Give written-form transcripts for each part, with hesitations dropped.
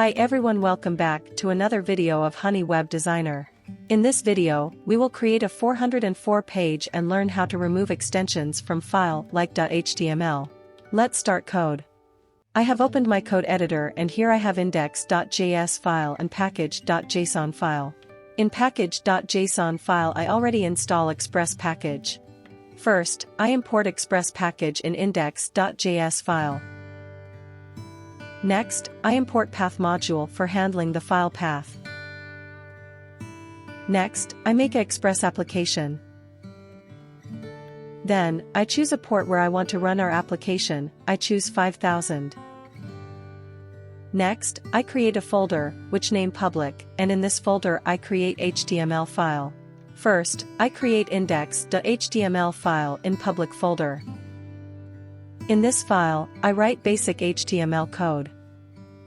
Hi everyone, welcome back to another video of Honey Web Designer. In this video, we will create a 404 page and learn how to remove extensions from file like .html. Let's start code. I have opened my code editor and here I have index.js file and package.json file. In package.json file I already install Express package. First, I import Express package in index.js file. Next, I import path module for handling the file path. Next, I make an Express application. Then, I choose a port where I want to run our application. I choose 5000. Next, I create a folder, which name public, and in this folder I create HTML file. First, I create index.html file in public folder. In this file, I write basic HTML code.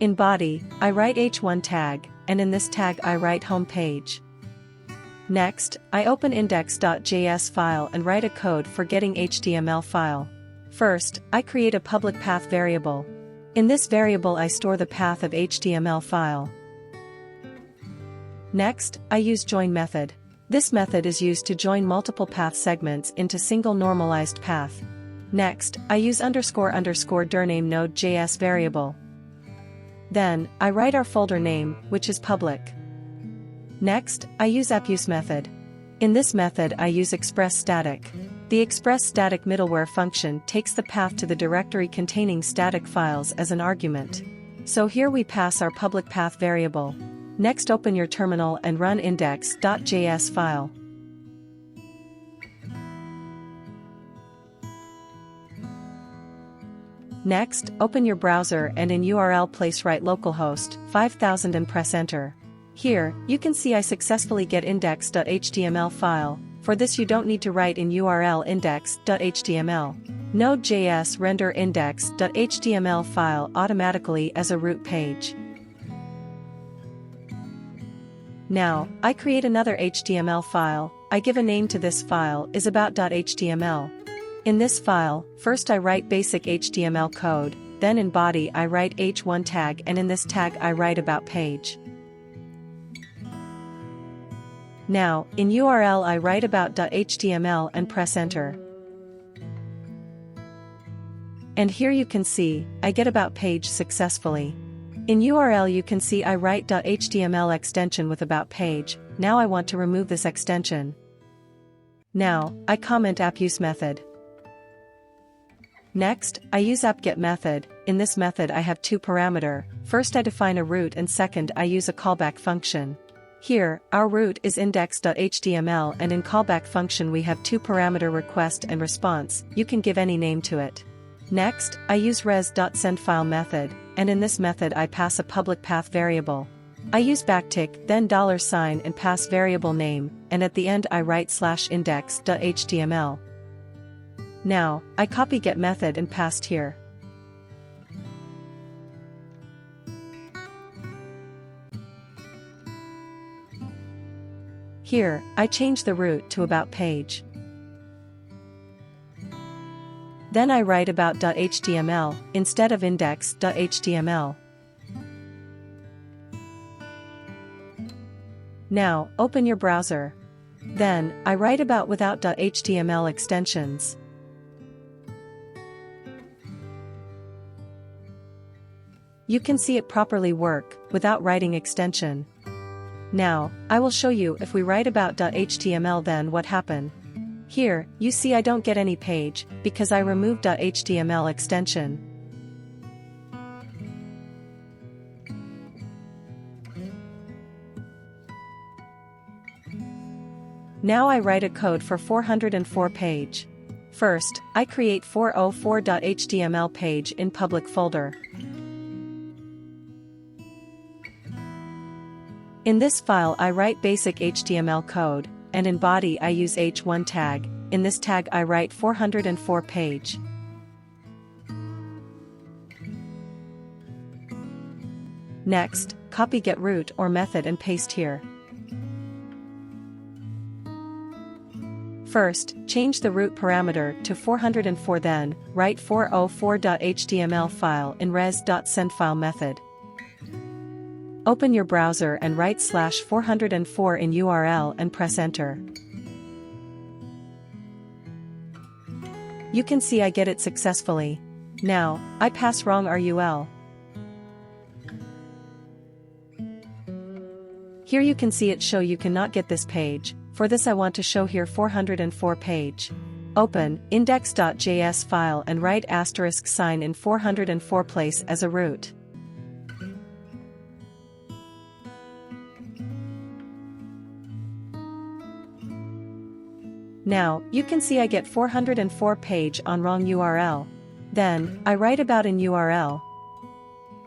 In body, I write h1 tag, and in this tag I write home page. Next, I open index.js file and write a code for getting HTML file. First, I create a public path variable. In this variable I store the path of HTML file. Next, I use join method. This method is used to join multiple path segments into single normalized path. Next, I use __dir name node.js variable. Then, I write our folder name, which is public. Next, I use appuse method. In this method I use express static. The express static middleware function takes the path to the directory containing static files as an argument. So here we pass our public path variable. Next, open your terminal and run index.js file. Next, open your browser and in URL place write localhost 5000 and press enter. Here, you can see I successfully get index.html file. For this you don't need to write in URL index.html. Node.js render index.html file automatically as a root page. Now, I create another HTML file. I give a name to this file is about.html. In this file, first I write basic HTML code, then in body I write h1 tag and in this tag I write about page. Now, in URL I write about.html and press enter. And here you can see, I get about page successfully. In URL you can see I write .html extension with about page. Now I want to remove this extension. Now, I comment appuse method. Next, I use appget method. In this method I have two parameters. First I define a root and second I use a callback function. Here, our root is index.html and in callback function we have two parameter request and response. You can give any name to it. Next, I use res.sendFile method, and in this method I pass a public path variable. I use backtick, then $sign and pass variable name, and at the end I write /index.html. Now, I copy get method and paste here. Here, I change the root to about page. Then I write about.html instead of index.html. Now, open your browser. Then, I write about without.html extensions. You can see it properly work, without writing extension. Now, I will show you if we write about.html then what happen. Here, you see I don't get any page, because I removed .html extension. Now I write a code for 404 page. First, I create 404.html page in public folder. In this file I write basic HTML code, and in body I use h1 tag. In this tag I write 404 page. Next, copy get root or method and paste here. First, change the root parameter to 404, then write 404.html file in res.sendFile method. Open your browser and write /404 in URL and press enter. You can see I get it successfully. Now, I pass wrong RUL. Here you can see it show you cannot get this page. For this I want to show here 404 page. Open index.js file and write *sign in 404 place as a root. Now, you can see I get 404 page on wrong URL. Then, I write about in URL.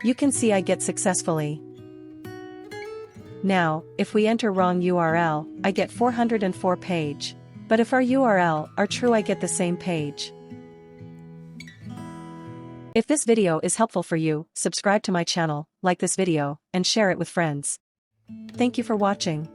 You can see I get successfully. Now, if we enter wrong URL, I get 404 page. But if our URL are true, I get the same page. If this video is helpful for you, subscribe to my channel, like this video, and share it with friends. Thank you for watching.